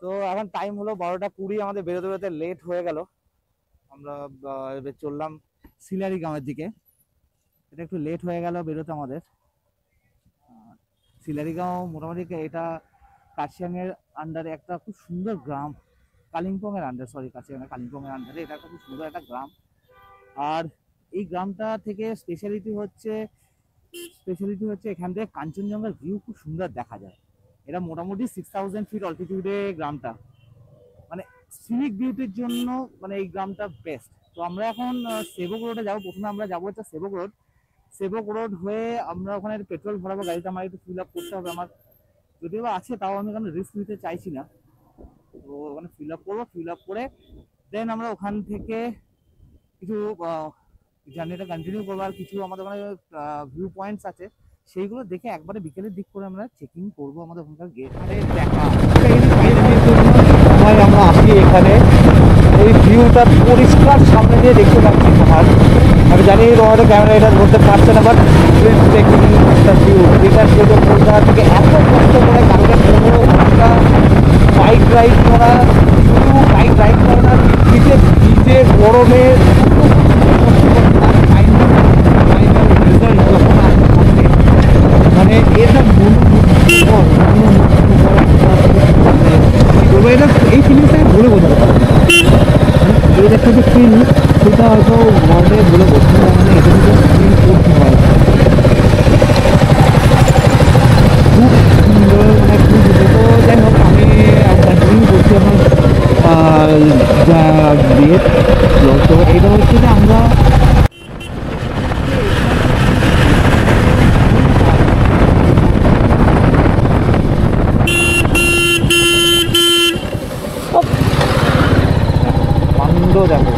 তো এখন টাইম হলো 12টা 20, আমাদের বেরোতে বেরোতে লেট হয়ে গেল। আমরা এবার চললাম সিলারি গ্রামের দিকে। এটা একটু লেট হয়ে গেল বেরোতে আমাদের। সিলারিগাঁও মোটামুটি এটা কার্শিয়াংয়ের আন্ডারে একটা খুব সুন্দর গ্রাম। কালিম্পংয়ের আন্ডারে, সরি কার্শিয়াং কালিম্পংয়ের আন্ডারে এটা একটা খুব সুন্দর একটা গ্রাম। আর এই গ্রামটা থেকে স্পেশালিটি হচ্ছে এখান থেকে কাঞ্চনজঙ্ঘার ভিউ খুব সুন্দর দেখা যায়। এটা মোটামুটি 6000 ফিট অল্টিটিউডে গ্রামটা, মানে সিনিক বিউটির জন্য মানে এই গ্রামটা বেস্ট। তো আমরা এখন সেবক রোডে যাবো। প্রথমে আমরা যাবো হচ্ছে সেবক রোড হয়ে আমরা ওখানে পেট্রোল ভরাবো। গাড়িতে আমার একটু ফিল আপ করতে হবে, আমার যদিও আছে, তাও আমি ওখানে রিস্ক নিতে চাইছি না। তো ওখানে ফিল আপ করবো, ফিল আপ করে দেন আমরা ওখান থেকে কিছু জার্নিটা কন্টিনিউ করবো। আর কিছু আমাদের ওখানে ভিউ পয়েন্টস আছে, সেইগুলো দেখে একবারে বিকেলের দিক করে আমরা চেকিং করবো আমাদের ওখানকার গেটে দেখা। আমরা আসি এখানে, এই ভিউটা পরিষ্কার সামনে দিয়ে দেখতে পাচ্ছি পাহাড়। আমি জানি তোমাদের ক্যামেরা এটা ধরতে পারছে না, বাট একটা ভিউ যেটা সেটা কলকাতা থেকে এত কষ্ট করে কারণে কোনো একটা বাইক রাইড করা, শুধু বাইক রাইড করা না, ভিজে গরমে মানে এটা এটা এই ফিলিংসটাকে বলে বোঝাতে পারে। এর একটা যে ফিল, সেটা হয়তো ওয়ার্ডে বলে বোঝাতে পারে না। এটা কিন্তু ফিল করতে হয় খুব সুন্দর, মানে খুব। তো যাই হোক, আমি কন্টিনিউ করছি আমার বিয়ে। তো এটা হচ্ছে যে আমরা দেখো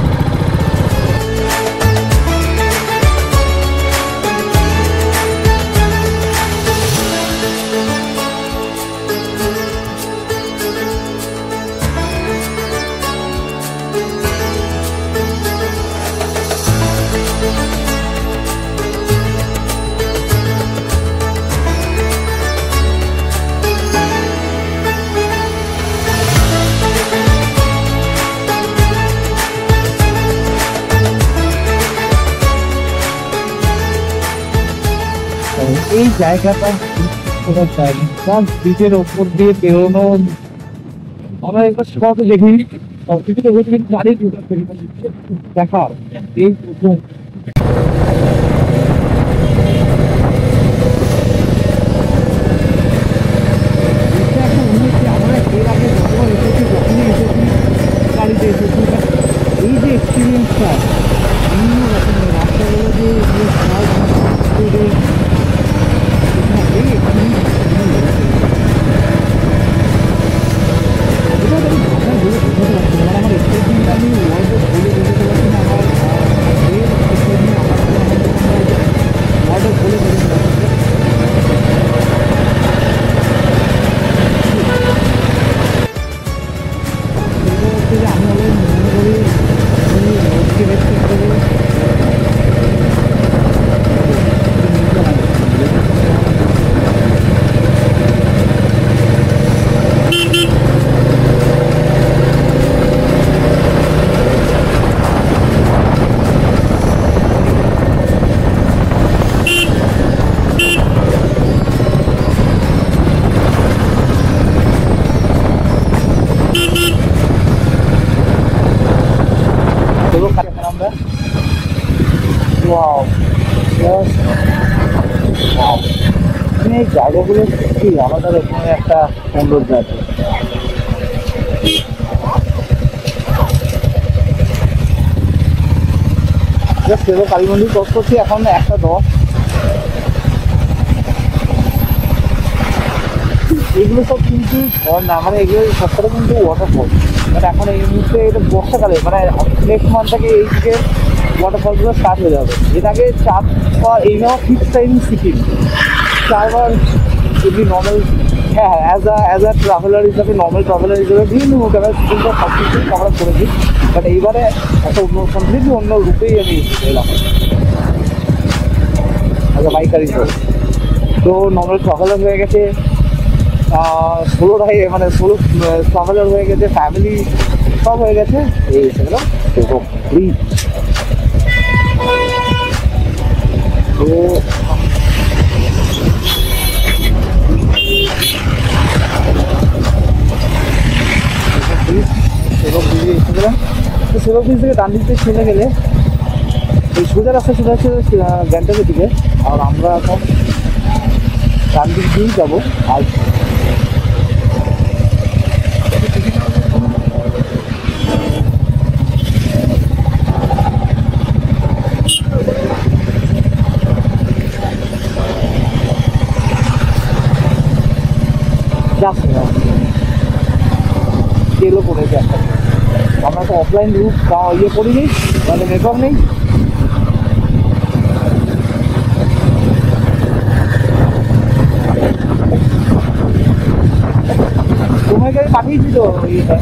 এই জায়গাটা ব্রিজের ওপর দিয়ে বেরোনো। আমরা একবার সব দেখি গাড়ির দেখা এই প্রথম। আমরা এর আগে যতবার এসেছি, যখনই এসেছি গাড়িতে এসেছি, এই যে এক্সপিরিয়েন্সটা বিভিন্ন রকমের রাস্তাগুলো যে এই জায়গাগুলো কি আলাদা রকমের একটা সৌন্দর্য আছে। কালী মন্দির ক্রস করছি এখন 1:10। এগুলো সব কিন্তু না, মানে এগুলো সবটা কিন্তু ওয়াটারফল। মানে এখন এই মুহূর্তে এটা বর্ষাকালে, মানে নেক্সট মান্থ থেকে এই দিকে ওয়াটারফলগুলো স্টার্ট হয়ে যাবে। এর আগে 4বার, এই নেওয়া 5th টাইম সিকিম, 4বার যদি নর্মাল, হ্যাঁ অ্যাজ আ ট্রাভেলার হিসাবে, নর্মাল ট্রাভেলার হিসাবে বিভিন্ন হোটেলে সিকিমটা সব কিছু কভার করেছি। বাট এইবারে একটা কমপ্লিটলি অন্য রূপেই আমি এলাম অ্যাজ আ বাইকার হিসাবে। তো নর্মাল ট্রাভেলার হয়ে গেছে, ষোলোটাই মানে ষোলো ট্রাভেলার হয়ে গেছে, ফ্যামিলি সব হয়ে গেছে। এই সেগুলো ব্রিজ তো সেবক ব্রিজে এসে গেলাম। তো সেবক ব্রিজ থেকে ডান দিক থেকে চলে গেলে এই সোজা রাস্তা চলে আসছে গ্যাংটকের দিকে, আর আমরা এখন ডান দিক দিয়েই যাবো। আর যাচ্ছে না তেলও পড়েছে একটা। আমরা তো অফলাইন রুট ইয়ে করিনি, মানে নেটওয়ার্ক নেই। তোমাকে আমি পাঠিয়েছি তো ইয়েটা।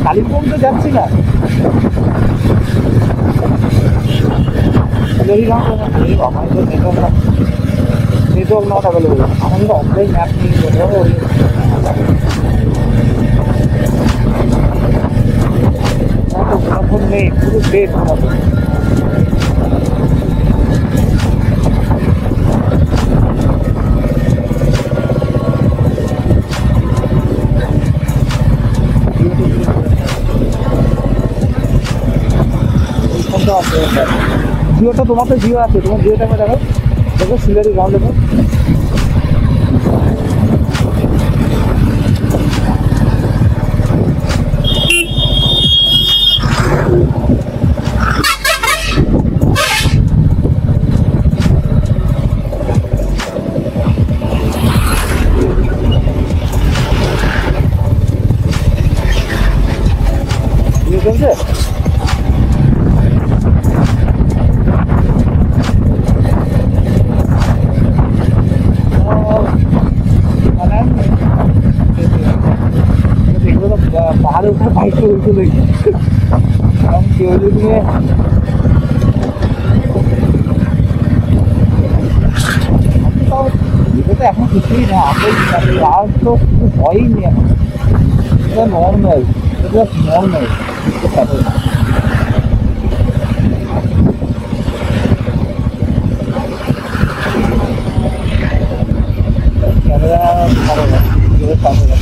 কালিম্পং তো যাচ্ছি না, নেটওয়ার্ক নট অ্যাভেলেবল। আমাদের অফলাইন ম্যাপ নিয়ে ফোন নেই, পুরো ডেট হবে। জিওটা তোমার তো জিও আছে, তোমার জিওটা আমি দেখো, দেখো সিলারি গ্রাউন্ড দেখো। চলছে পাহাড়ের উপরে বাইক চলছে দেখি, কারণ কেউ যদি এটা তো এখন কিছুই না, আর তো কিছু হয়ই নি এখন, এটা নর্মাল, এটা নর্মাল। ক্যামেরা ভালো না, ভালো না।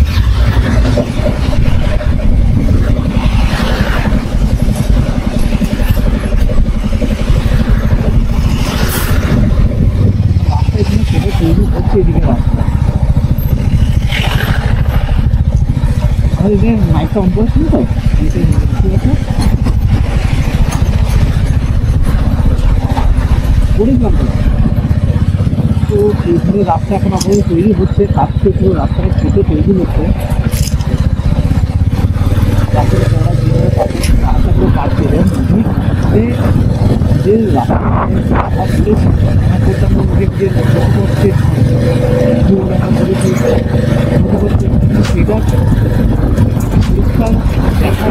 তৈরি হচ্ছে এদিকে রাস্তা। আর এদের মাইকটা অন করেছিল তো, ঠিক আছে করেছিলাম তো। এইখানে রাস্তা এখন আপনাদের তৈরি হচ্ছে, কাজ থেকে পুরো রাস্তাটা কেটে তৈরি হচ্ছে। রাস্তাটা যারা যেভাবে রাস্তাগুলো কাজ করবেন যে রাস্তা সেটা পরিষ্কার দেখা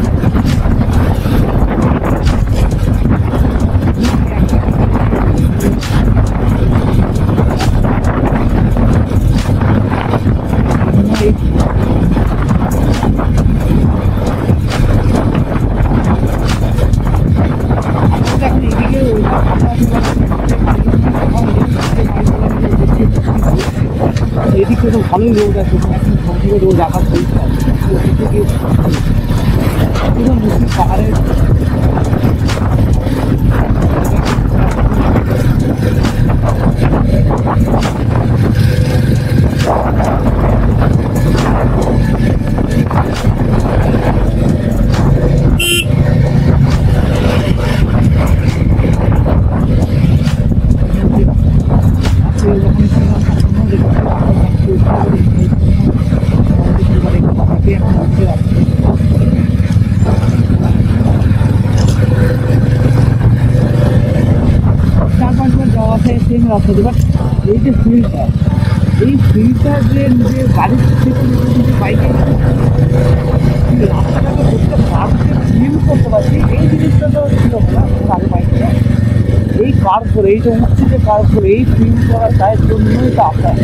এদিকে তো ভালোই রোড আছে, এখন সবথেকে রোড রাখা পরিষ্কার। পুরো মুসলিম পাহাড়ের সেম রাস্তা, বাট এই যে ফিল্ডটা, এই ফিল্ডটা যে নিজের গাড়ির থেকে নিজে বাইকে রাস্তাটাকে প্রত্যেকটা কার্ভকে ফিল করতে পারছি, এই জিনিসটা তো ছিল না আগে মাইন্ডে। এই কার্ভ করে, এই যে উঠছে যে কার্ভ করে, এই ফিল করা তার জন্যই তো আপনার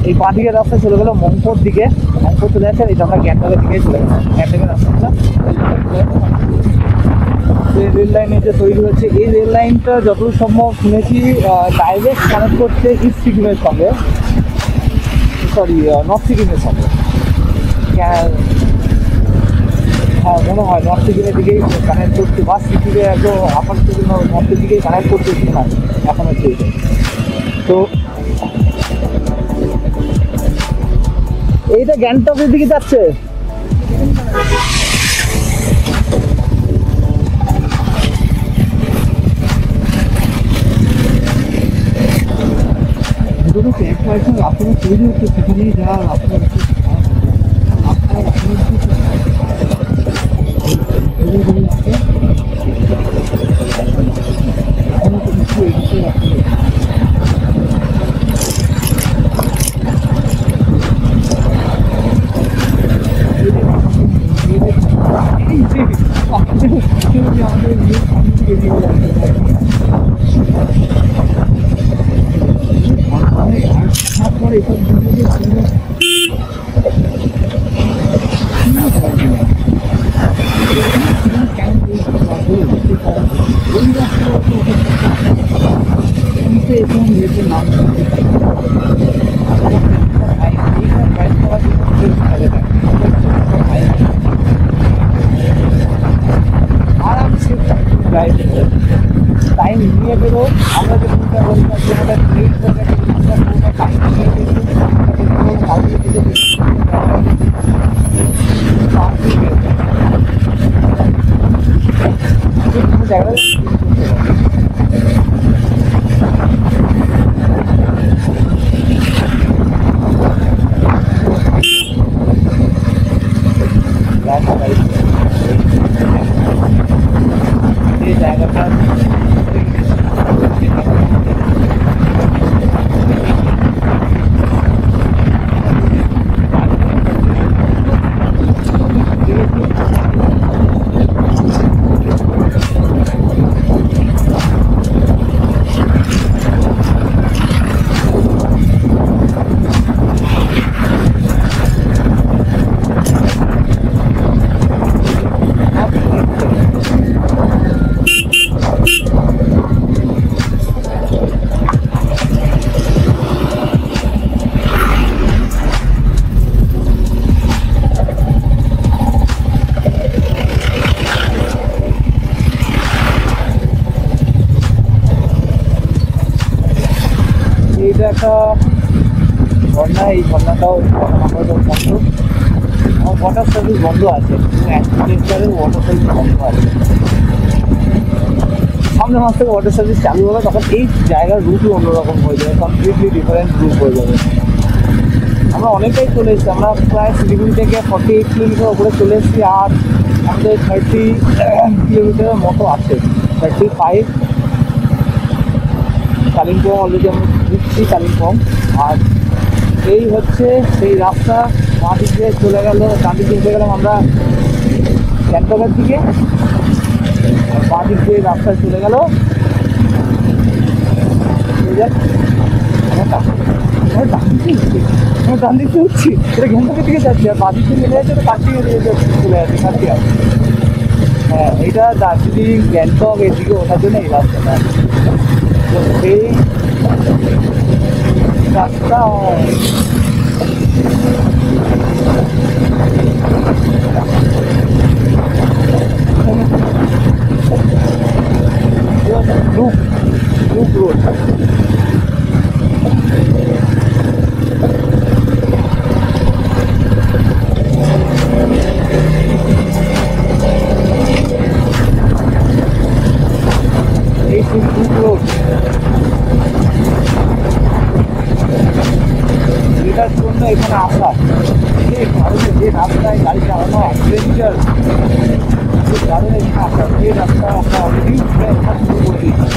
এই বাঁ দিকের রাস্তা চলে গেলো মংপুর দিকে। মংপুর চলে আসছে, এই যে আমরা গ্যাংটকের দিকে চলে গেলাম। গ্যাংটকের রাস্তাটা যে রেল লাইনে যে তৈরি হচ্ছে, এই রেল লাইনটা যতদূর সম্ভব শুনেছি ডাইরেক্ট কানেক্ট করছে ইস্ট সিকিমের সঙ্গে, সরি নর্থ সিকিমের সঙ্গে। হ্যাঁ মনে হয় নর্থ সিকিমের দিকেই কানেক্ট করছে, বা সিকিমে একদম আপার সিকিম নর্থের দিকেই কানেক্ট করছে না এখন হচ্ছে। তো এইটা গ্যাংটকের দিকে যাচ্ছে। দুটো এক পয়সা আপনার তৈরি হচ্ছে, সেখানে যা আপনার টাইম নিয়ে বেরো। আমরা যে চিন্তা করি না যে আমাদের এই জায়গাটা একটা ঝর্ণা। এই ঝর্ণাটাও বন্ধ, আমার ওয়াটার সার্ভিস বন্ধ আছে, ওয়াটার সার্ভিস বন্ধ আছে। সামনের মাস থেকে ওয়াটার সার্ভিস চালু হবে, তখন এই জায়গার রুটই অন্যরকম হয়ে যাবে, কমপ্লিটলি ডিফারেন্ট রুট হয়ে যাবে। আমরা অনেকটাই চলে এসেছি, আমরা প্রায় শিলিগুড়ি থেকে 48 কিলোমিটার উপরে চলে এসেছি, আর আমাদের 30 কিলোমিটারের মতো আছে, 35। কালিম্পং অলরেডি আমরা ঢুকছি কালিম্পং। আর এই হচ্ছে সেই রাস্তা, বাঁ দিক দিয়ে চলে গেল, ডান দিক দিয়ে চলে গেলাম আমরা গ্যাংটকের দিকে, আর বাঁ দিক দিয়ে রাস্তায় চলে গেল ডান দিক দিয়ে উঠছি, এটা গ্যাংটকের দিকে যাচ্ছি, আর বাঁ দিক দিয়ে চলে যাচ্ছে, কার্তিকের দিকে চলে যাচ্ছে কার্তিক। হ্যাঁ, এইটা দার্জিলিং গ্যাংটক এদিকে ওঠার জন্য এই রাস্তাটা। তো এই রাস্তা লুপ রোড। এই লুপ রোড এটার জন্য এখানে আসা, এই কারণে যে রাস্তা রাস্তায় গাড়ি চালানো অ্যাডভেঞ্চার দারুণ এই রাস্তা, এই রাস্তা আমরা অলরেডি ওঠা শুরু করে দিয়েছি।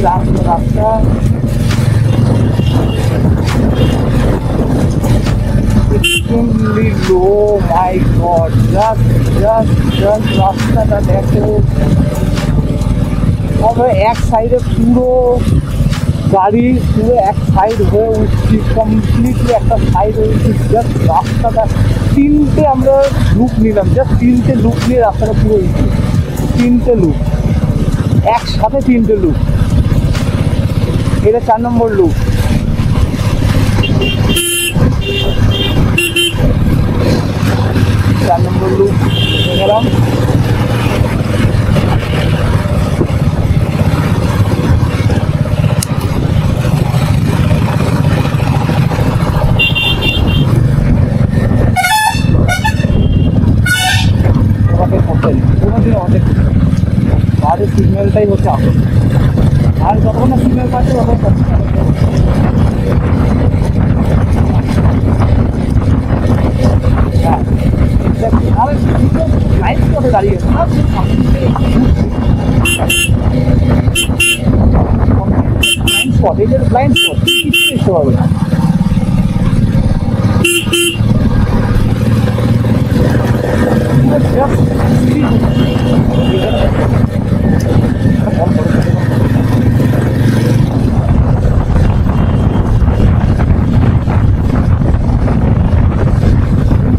রাস্তা extremely low, my god, just রাস্তাটা দেখো। তবে এক সাইডে পুরো গাড়ি পুরো এক সাইড হয়ে উঠছি, কমপ্লিটলি একটা সাইড হয়ে উঠছি। জাস্ট রাস্তাটা তিনটে আমরা লুক নিলাম, জাস্ট তিনটে লুক নিয়ে রাস্তাটা পুরো উঠছি। তিনটে লুক একসাথে, তিনটে লুক। এটা 4 নম্বর লুক। লুক গেলাম। কোনোদিন আমাদের বাড়ির সিগন্যালটাই হচ্ছে আসল, আর যতক্ষণ না সিগন্যাল পাচ্ছে ততক্ষণ হ্যাঁ আর লাইন স্পটে দাঁড়িয়ে আছে না, ব্লাইন্ড স্পট, এই যে ব্লাইন্ড স্পট কিছু দেখতে পাবে না।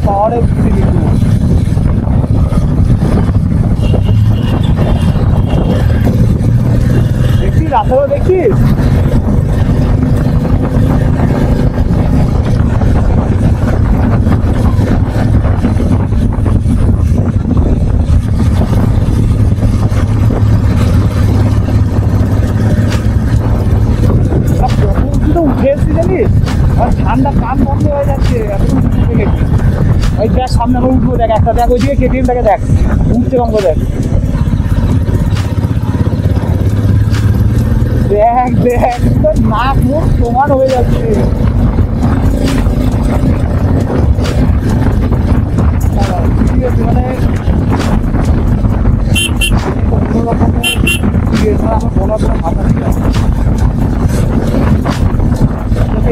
পাহাড়ে ঘুরে দিচ্ছি, দেখছিস রাস্তাটা দেখছিস? উঠেছি জানিস, আর ঠান্ডা কান বন্ধ হয়ে যাচ্ছে, এতক্ষণ উঠে গেছি। ওই দেখ সামনে আমরা উঠবো, দেখ একটা দেখ, ওই দিকে KTM-টাকে দেখ উঠছে অঙ্গ, দেখ দেখ দেখ নাক মুখ সমান হয়ে যাচ্ছে। মানে অন্যরকমের আমার বলার কোনো ভাষা ছিল না।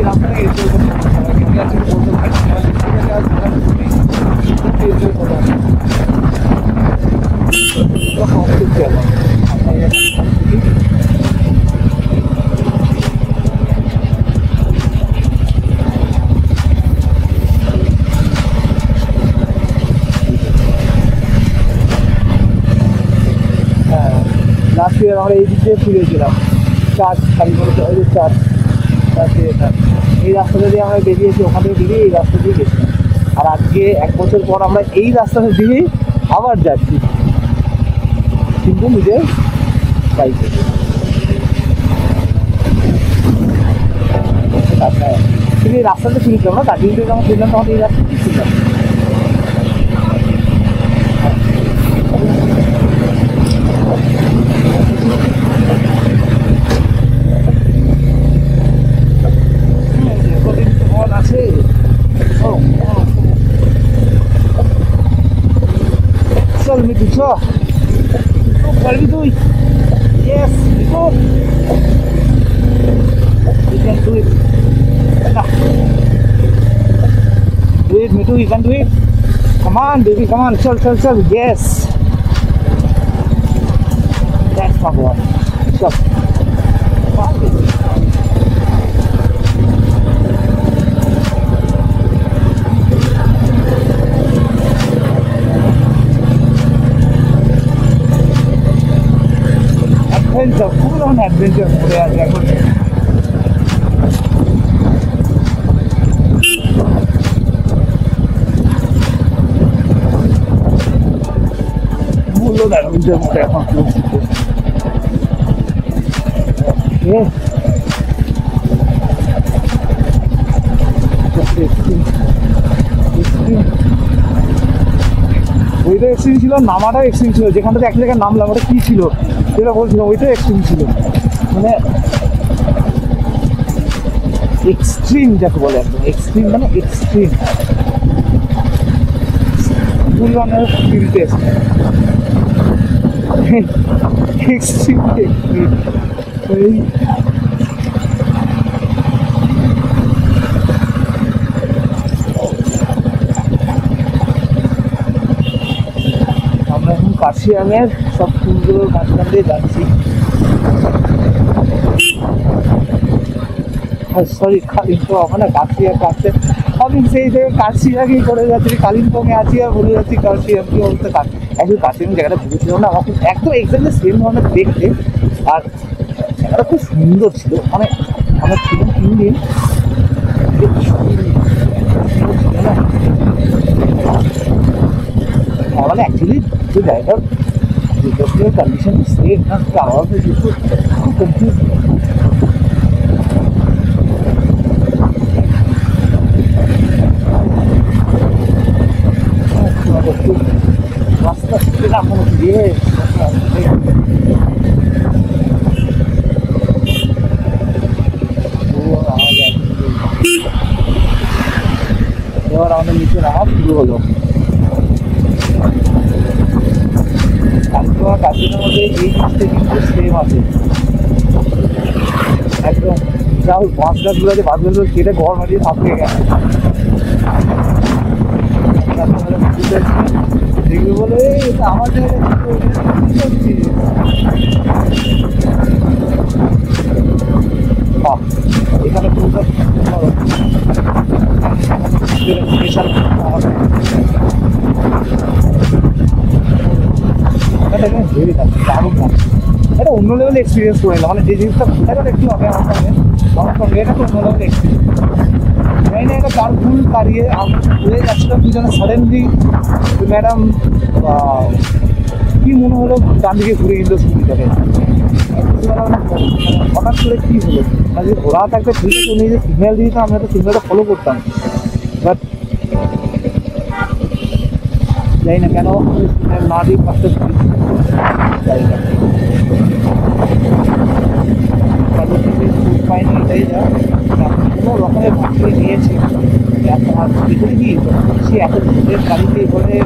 রাস্তাটা এসে বলতে পারি লাস্ট ইয়ার আমরা এই দিক দিয়ে ফিরেছিলাম, চার্চ এই রাস্তাটা দিয়ে আমরা বেরিয়েছি, ওখান থেকে বেরিয়ে এই রাস্তা দিয়ে গেছিলাম। আর আজকে 1 বছর পর আমরা এই রাস্তাটা দিয়েই আবার যাচ্ছি, কিন্তু নিজের বাইকে। কিন্তু এই রাস্তাটা চিনছিলাম না, দার্জিলিং থেকে যখন ফিরলাম তখন এই রাস্তা ছিলাম। আছে চল মিঠু, চ পারবি তুই? Yes Mithu, you can do it. Do it Mitu, you can do it. Come on baby, come on, chal. Yes, that's my boy. Chal. Adventure, full on adventure today as I could. Mulu dah minta muda apa tu? Yes. ওইটা extreme ছিল, নামাটা extreme ছিল, যেখানটাতে এক জায়গায় নামলাম ওটা কী ছিল যেটা বলছিলাম, ওইটা এক্সট্রিম ছিল। মানে এক্সট্রিম যাকে বলে, একদম এক্সট্রিম মানে এক্সট্রিম ফুল অনের ফিল টেস্ট, এক্সট্রিম এক্সট্রিম। এই আমরা এখন কাশিয়াঙের সব ফুলগুলোর মাঝখান দিয়ে যাচ্ছি। সরি কালিম্পং, না কাশিয়াং কাছে আমি সেই জায়গায় কাশিয়াংই করে যাচ্ছি, কালিম্পংয়ে আছি আর বলে যাচ্ছি কাশিয়াং। কি অবস্থা, একদম কাশিয়াং জায়গাটা ঘুরেছিলাম না, আমার খুব একদম এক্সাক্টলি সেম ধরনের দেখতে, আর জায়গাটা খুব সুন্দর ছিল। মানে আমরা ছিলাম 3 দিন, মানে অ্যাকচুয়ালি যে জায়গার জিওগ্রাফিক্যাল কন্ডিশন সেম না, আমার খুব কনফিউজ। রাস্তা সেটা কোনো দিয়ে এবার আমাদের নিচে নামা শুরু হলো। কালিম্পং কাশিয়াংয়ের মধ্যে এই জিনিসটা কিন্তু সেম আছে একদম। যা হোক বাঁশ গাছগুলো আছে, বাঁশগুলো কেটে ঘর মাটিয়ে সাপ হয়ে গেছে, দেখবে বলে এটা আমার জায়গায় এখানে স্পেশাল ভেরি দারুণ না, এটা অন্য লেভেলে এক্সপিরিয়েন্স করে নিলাম। মানে যে জিনিসটা ঘুরে গেলে একটু হবে আমার সঙ্গে এটা তো অন্য লেভেলে এক্সপিরিয়েন্স। জানি না এটা কার ভুল কারিয়ে ঘুরে যাচ্ছিলাম দুজনে, সাডেনলি ম্যাডাম কি মনে হলো ডান দিকে ঘুরে গেল স্কুটিটাকে, হঠাৎ করে কী হলো না, যে ঘোরা থাকতে ঠিক আছে উনি যে সিগন্যাল দিয়েছিলাম আমরা তো সিগন্যালটা ফলো করতাম, বাট জানি না কেন সিগন্যাল না দিয়ে ফার্স্টে জানি না পাইনি। এটাই যা কোনো রকমের ভাবতে নিয়েছি, আর ভিতরে কি সে এত দূরের গাড়িতে এবারে